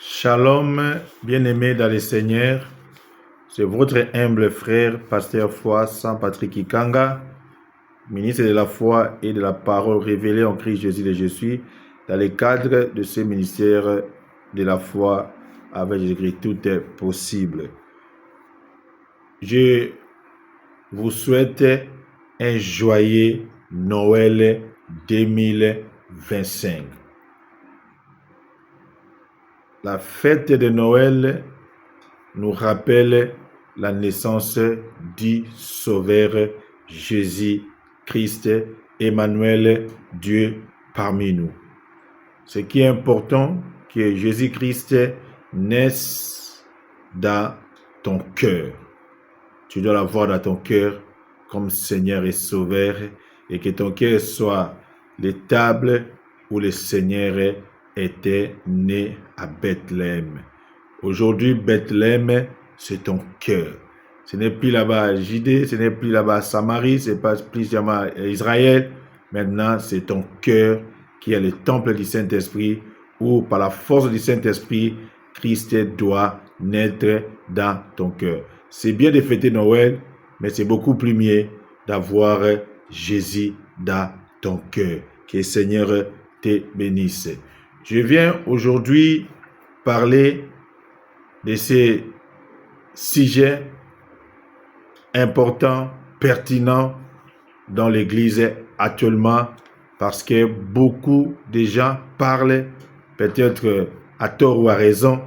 Shalom, bien-aimés dans le Seigneur, c'est votre humble frère, pasteur foi, Saint Patrick Ikanga, ministre de la foi et de la parole révélée en Christ Jésus de Jésus, dans le cadre de ce ministère de la foi avec Jésus-Christ, tout est possible. Je vous souhaite un joyeux Noël 2025. La fête de Noël nous rappelle la naissance du Sauveur Jésus-Christ, Emmanuel, Dieu parmi nous. Ce qui est important, que Jésus-Christ naisse dans ton cœur. Tu dois l'avoir dans ton cœur comme Seigneur et Sauveur, et que ton cœur soit l'étable où le Seigneur était né à Bethléem. Aujourd'hui, Bethléem, c'est ton cœur. Ce n'est plus là-bas à Judée, ce n'est plus là-bas à Samarie, ce n'est pas plus là-bas à Israël. Maintenant, c'est ton cœur qui est le temple du Saint-Esprit, où par la force du Saint-Esprit, Christ doit naître dans ton cœur. C'est bien de fêter Noël, mais c'est beaucoup plus mieux d'avoir Jésus dans ton cœur. Que le Seigneur te bénisse. Je viens aujourd'hui parler de ces sujets importants, pertinents dans l'Église actuellement, parce que beaucoup de gens parlent, peut-être à tort ou à raison,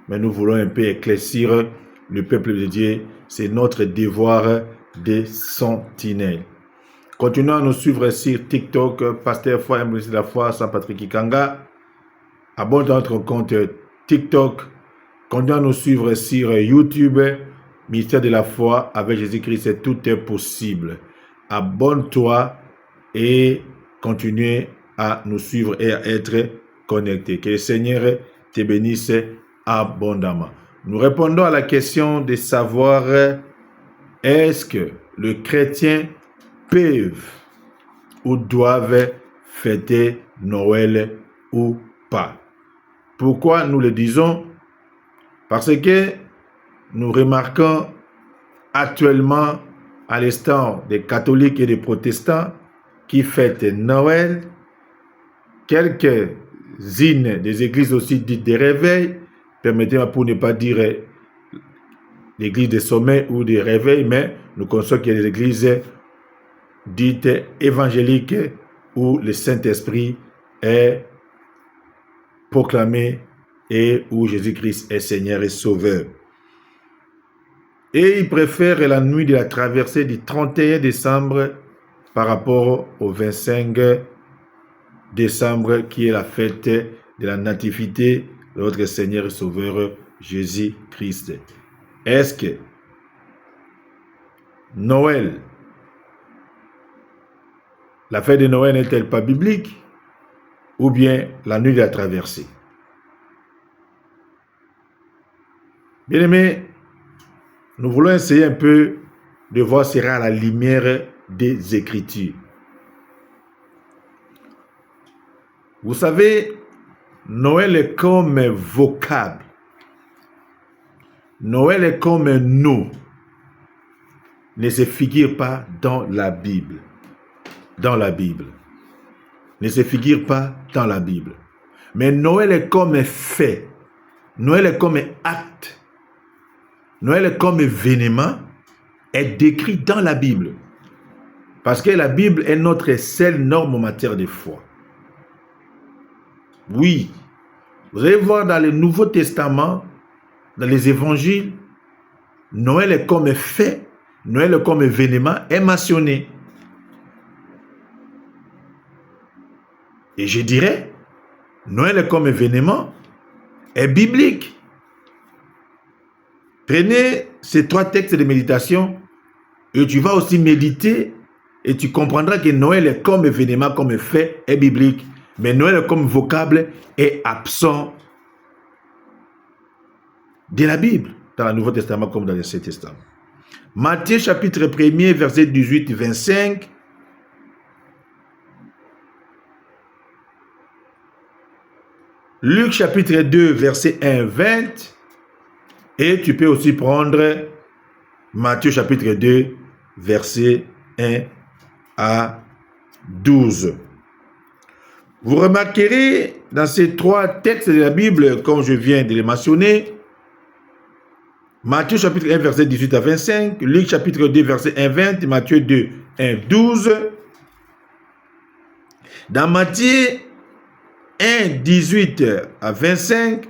mais nous voulons un peu éclaircir le peuple de Dieu. C'est notre devoir de sentinelle. Continuons à nous suivre sur TikTok, Pasteur Foi, Ministre de la Foi, Saint Patrick Ikanga. Abonne notre compte TikTok. Continuons à nous suivre sur YouTube, Ministère de la Foi avec Jésus-Christ, tout est possible. Abonne-toi et continue à nous suivre et à être connecté. Que le Seigneur te bénisse abondamment. Nous répondons à la question de savoir est-ce que les chrétiens peuvent ou doivent fêter Noël ou pas. Pourquoi nous le disons? Parce que nous remarquons actuellement, à l'instant des catholiques et des protestants qui fêtent Noël, quelques-unes des églises aussi dites des réveils, permettez-moi pour ne pas dire l'église des sommets ou des réveils, mais nous constatons qu'il y a des églises dites évangéliques où le Saint-Esprit est proclamé et où Jésus-Christ est Seigneur et Sauveur. Et ils préfèrent la nuit de la traversée du 31 décembre par rapport au 25 décembre qui est la fête de la nativité de notre Seigneur et Sauveur Jésus-Christ. Est-ce que Noël, la fête de Noël n'est-elle pas biblique ou bien la nuit de la traversée? Bien-aimés, nous voulons essayer un peu de voir cela à la lumière des Écritures. Vous savez, Noël est comme un vocable. Noël est comme un nom. Ne se figure pas dans la Bible. Dans la Bible. Ne se figure pas dans la Bible. Mais Noël est comme un fait. Noël est comme un acte. Noël est comme événement, est décrit dans la Bible. Parce que la Bible est notre seule norme en matière de foi. Oui, vous allez voir dans le Nouveau Testament, dans les évangiles, Noël est comme fait, Noël est comme événement, est mentionné. Et je dirais, Noël est comme événement, est biblique. Prenez ces 3 textes de méditation et tu vas aussi méditer et tu comprendras que Noël est comme événement, comme fait, est biblique. Mais Noël comme vocable est absent de la Bible, dans le Nouveau Testament comme dans l'Ancien Testament. Matthieu chapitre 1er, verset 18-25. Luc chapitre 2, verset 1, 20. Et tu peux aussi prendre Matthieu chapitre 2, verset 1 à 12. Vous remarquerez dans ces trois textes de la Bible, comme je viens de les mentionner, Matthieu chapitre 1, verset 18 à 25, Luc chapitre 2, verset 1, 20, Matthieu 2, 1, 12. Dans Matthieu 1, 18 à 25,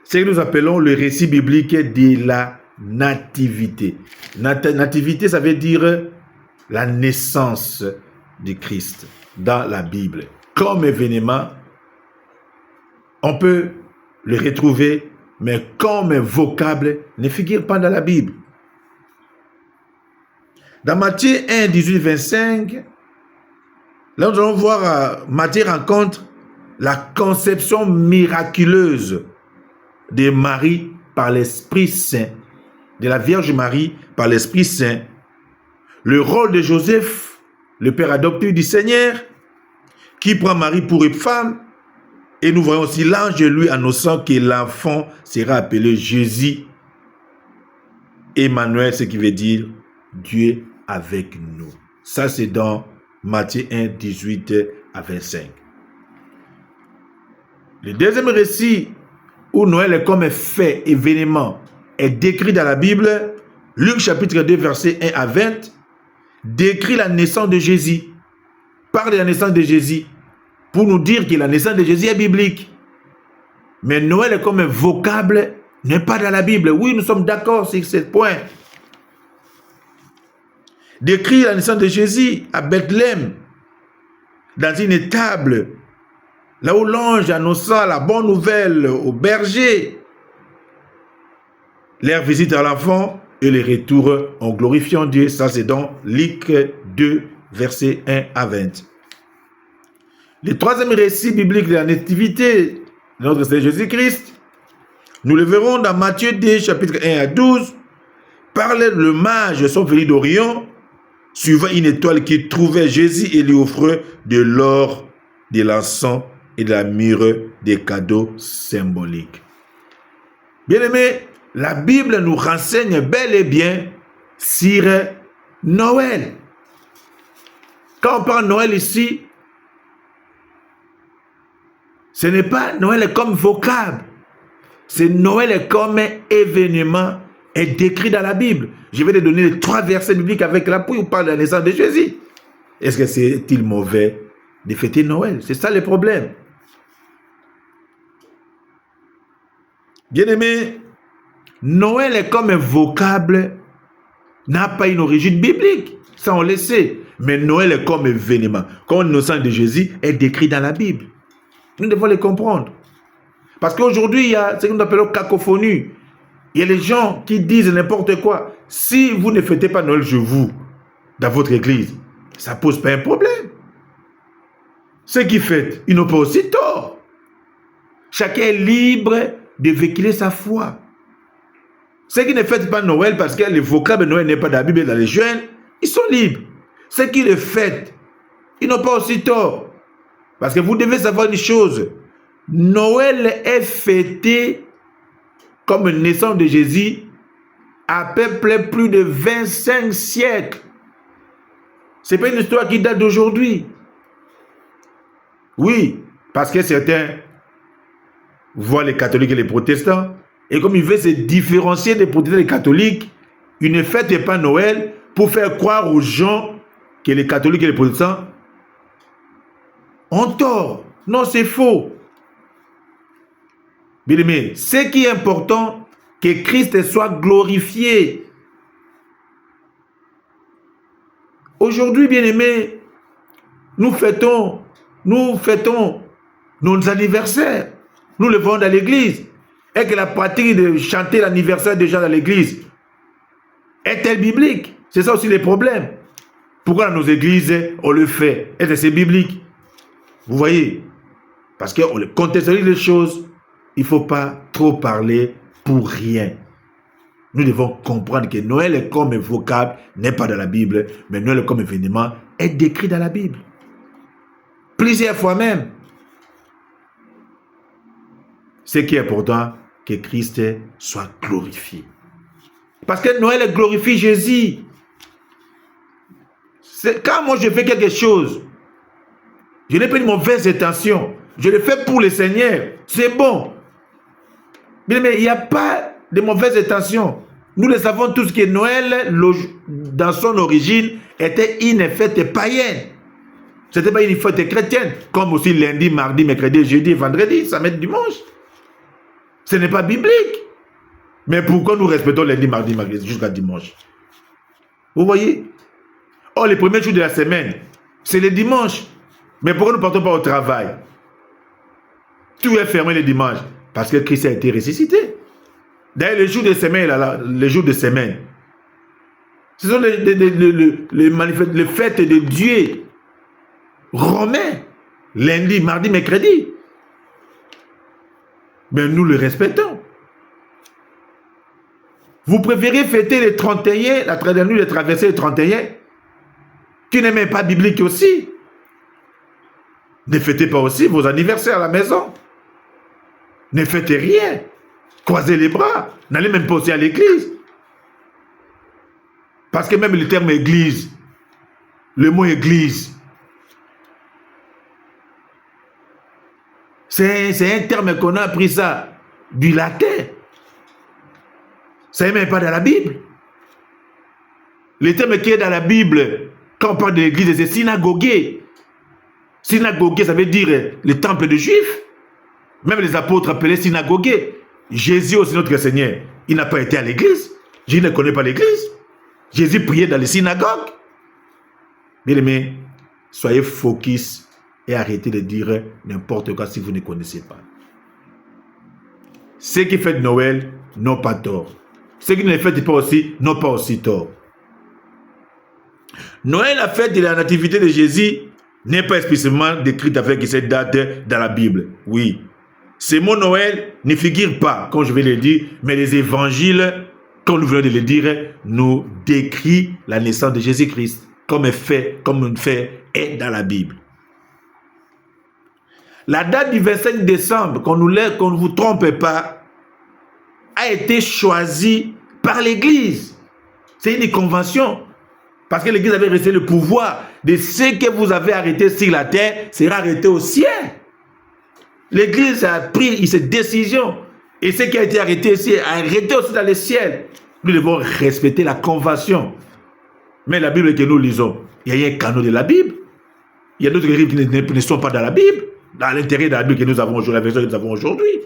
c'est ce que nous appelons le récit biblique de la nativité. Nativité, ça veut dire la naissance du Christ dans la Bible. Comme événement, on peut le retrouver, mais comme vocable, ne figure pas dans la Bible. Dans Matthieu 1, 18, 25, là nous allons voir, Matthieu rencontre la conception miraculeuse de Marie par l'Esprit Saint, de la Vierge Marie par l'Esprit Saint, le rôle de Joseph, le père adoptif du Seigneur, qui prend Marie pour une femme, et nous voyons aussi l'ange lui annonçant que l'enfant sera appelé Jésus, Emmanuel, ce qui veut dire Dieu avec nous. Ça c'est dans Matthieu 1, 18 à 25. Le deuxième récit où Noël est comme fait, événement, est décrit dans la Bible, Luc chapitre 2, verset 1 à 20, décrit la naissance de Jésus, parle de la naissance de Jésus, pour nous dire que la naissance de Jésus est biblique. Mais Noël est comme un vocable, n'est pas dans la Bible. Oui, nous sommes d'accord sur ce point. Décrit la naissance de Jésus à Bethléem, dans une étable, là où l'ange annonça la bonne nouvelle aux bergers, leur visite à l'enfant et le retour en glorifiant Dieu. Ça, c'est dans Luc 2, verset 1 à 20. Le troisième récit biblique de la nativité de notre Seigneur Jésus-Christ, nous le verrons dans Matthieu 2, chapitre 1 à 12, parle le mage sont venus d'Orient, suivant une étoile qui trouvait Jésus et lui offrait de l'or, de l'encens et de la myrrhe, des cadeaux symboliques. Bien-aimés, la Bible nous renseigne bel et bien sur Noël. Quand on parle de Noël ici, ce n'est pas Noël comme vocable, c'est Noël comme événement est décrit dans la Bible. Je vais te donner les trois versets bibliques avec l'appui où on parle de la naissance de Jésus. Est-ce que c'est-il mauvais de fêter Noël? C'est ça le problème. Bien-aimé, Noël est comme un vocable, n'a pas une origine biblique. Ça, on le sait. Mais Noël est comme événement. Comme la naissance de Jésus est décrit dans la Bible. Nous devons le comprendre. Parce qu'aujourd'hui, il y a ce que nous appelons cacophonie. Il y a les gens qui disent n'importe quoi. Si vous ne fêtez pas Noël chez vous, dans votre église, ça ne pose pas un problème. Ceux qui fêtent, ils n'ont pas aussi tort. Chacun est libre de véhiculer sa foi. Ceux qui ne fêtent pas Noël parce que le vocable Noël n'est pas dans la Bible et dans les jeunes, ils sont libres. Ceux qui le fêtent, ils n'ont pas aussi tort. Parce que vous devez savoir une chose. Noël est fêté comme une naissance de Jésus à peu près plus de 25 siècles. Ce n'est pas une histoire qui date d'aujourd'hui. Oui, parce que certains voient les catholiques et les protestants, et comme ils veulent se différencier des protestants et des catholiques, ils ne fêtent pas Noël pour faire croire aux gens que les catholiques et les protestants ont tort. Non, c'est faux. Bien aimé, ce qui est important, que Christ soit glorifié. Aujourd'hui, bien aimé, nous fêtons nos anniversaires. Nous le voyons dans l'église. Et que la pratique de chanter l'anniversaire des gens dans l'église est-elle biblique? C'est ça aussi le problème. Pourquoi dans nos églises, on le fait? Est-ce que c'est biblique? Vous voyez? Parce qu'on contextualise les choses. Il ne faut pas trop parler pour rien. Nous devons comprendre que Noël comme vocable n'est pas dans la Bible, mais Noël comme événement est décrit dans la Bible. Plusieurs fois même. Ce qui est important, que Christ soit glorifié. Parce que Noël glorifie Jésus. Quand moi je fais quelque chose, je n'ai pas de mauvaise intention. Je le fais pour le Seigneur. C'est bon. Mais il n'y a pas de mauvaise intention. Nous le savons tous que Noël, dans son origine, était une fête païenne. Ce n'était pas une fête chrétienne. Comme aussi lundi, mardi, mercredi, jeudi, vendredi, samedi, dimanche. Ce n'est pas biblique. Mais pourquoi nous respectons lundi, mardi, mercredi, jusqu'à dimanche? Vous voyez? Oh, les premiers jours de la semaine, c'est le dimanche. Mais pourquoi nous ne partons pas au travail? Tout est fermé le dimanche. Parce que Christ a été ressuscité. D'ailleurs, les jours de semaine, ce sont les fêtes de Dieu romains. Lundi, mardi, mercredi. Mais nous le respectons. Vous préférez fêter les 31, la nuit de traverser les 31, qui n'est même pas biblique aussi. Ne fêtez pas aussi vos anniversaires à la maison. Ne fêtez rien. Croisez les bras. N'allez même pas aussi à l'église. Parce que même le terme église, le mot église, c'est un terme qu'on a appris ça du latin. Ça n'est même pas dans la Bible. Le terme qui est dans la Bible, quand on parle de l'église, c'est synagogue. Synagogue, ça veut dire le temple des Juifs. Même les apôtres appelaient synagogue. Jésus aussi, notre Seigneur, il n'a pas été à l'église. Je ne connais pas l'église. Jésus priait dans les synagogues. Bien aimé, soyez focus et arrêtez de dire n'importe quoi si vous ne connaissez pas. Ceux qui fêtent Noël n'ont pas tort. Ceux qui ne le fêtent pas aussi n'ont pas aussi tort. Noël, la fête de la nativité de Jésus, n'est pas explicitement décrite avec cette date dans la Bible. Oui. Ce mot Noël ne figure pas, comme je vais le dire, mais les évangiles, comme nous venons de le dire, nous décrit la naissance de Jésus-Christ comme un fait est dans la Bible. La date du 25 décembre, qu'on ne vous trompe pas, a été choisie par l'Église. C'est une convention. Parce que l'Église avait resté le pouvoir de ce que vous avez arrêté sur la terre sera arrêté au ciel. L'Église a pris cette décision. Et ce qui a été arrêté ici a arrêté aussi dans le ciel. Nous devons respecter la convention. Mais la Bible que nous lisons, il y a un canon de la Bible. Il y a d'autres livres qui ne sont pas dans la Bible. Dans l'intérieur de la Bible que nous avons aujourd'hui, la version que nous avons aujourd'hui.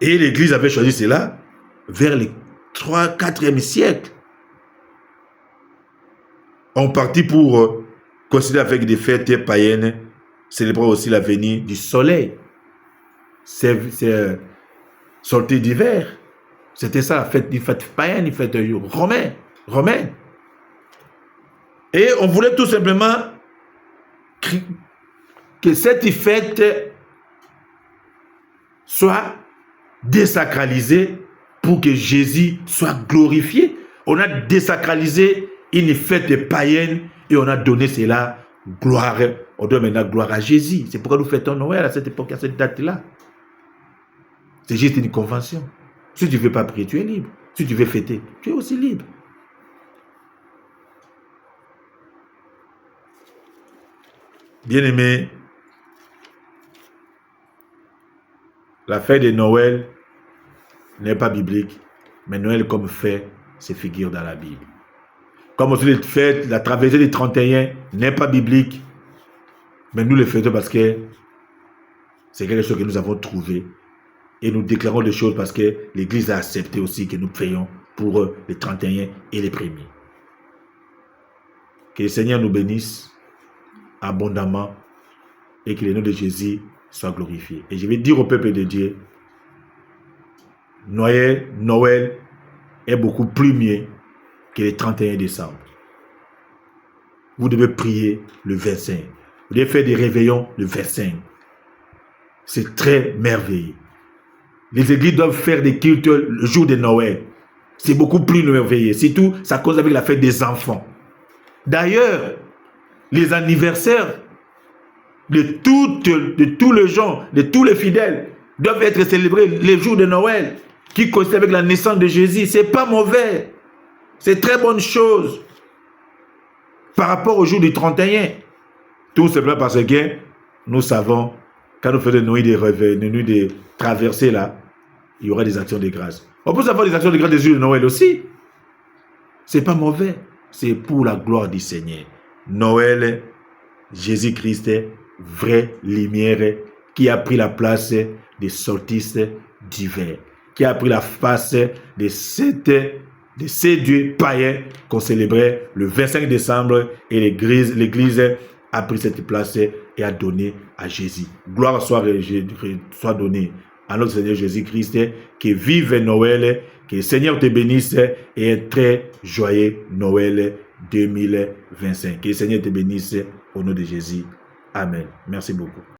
Et l'Église avait choisi cela vers le 4e siècle. On partit pour considérer avec des fêtes païennes, célébrer aussi la venue du soleil. C'est sortie d'hiver. C'était ça, la fête, une fête païenne, une fête romaine. Et on voulait tout simplement que cette fête soit désacralisée pour que Jésus soit glorifié. On a désacralisé une fête païenne et on a donné cela gloire. On donne maintenant gloire à Jésus. C'est pourquoi nous fêtons Noël à cette époque, à cette date-là. C'est juste une convention. Si tu ne veux pas prier, tu es libre. Si tu veux fêter, tu es aussi libre. Bien-aimés, la fête de Noël n'est pas biblique, mais Noël comme fait, c'est figure dans la Bible. Comme aussi les fêtes, la traversée des 31 n'est pas biblique, mais nous le faisons parce que c'est quelque chose que nous avons trouvé. Et nous déclarons les choses parce que l'Église a accepté aussi que nous prions pour les 31 et les premiers. Que le Seigneur nous bénisse abondamment et que le nom de Jésus soit glorifié. Et je vais dire au peuple de Dieu, Noël est beaucoup plus mieux que le 31 décembre. Vous devez prier le 25. Vous devez faire des réveillons le 25. C'est très merveilleux. Les églises doivent faire des cultes le jour de Noël. C'est beaucoup plus merveilleux. Surtout, ça cause avec la fête des enfants. D'ailleurs, les anniversaires de tous les gens, de tous les fidèles, doivent être célébrés les jours de Noël, qui coïncident avec la naissance de Jésus. Ce n'est pas mauvais. C'est très bonne chose. Par rapport au jour du 31, tout simplement parce que nous savons, quand nous faisons des nuits de réveil, des nuits de traversée là, il y aura des actions de grâce. On peut savoir des actions de grâce des jours de Noël aussi. Ce n'est pas mauvais. C'est pour la gloire du Seigneur. Noël, Jésus-Christ, vraie lumière, qui a pris la place des solstices d'hiver, qui a pris la place de ces dieux païens qu'on célébrait le 25 décembre, et l'Église a pris cette place et a donné à Jésus. Gloire soit donnée à notre Seigneur Jésus-Christ, que vive Noël, que le Seigneur te bénisse et un très joyeux Noël 2025. Que le Seigneur te bénisse au nom de Jésus. Amen. Merci beaucoup.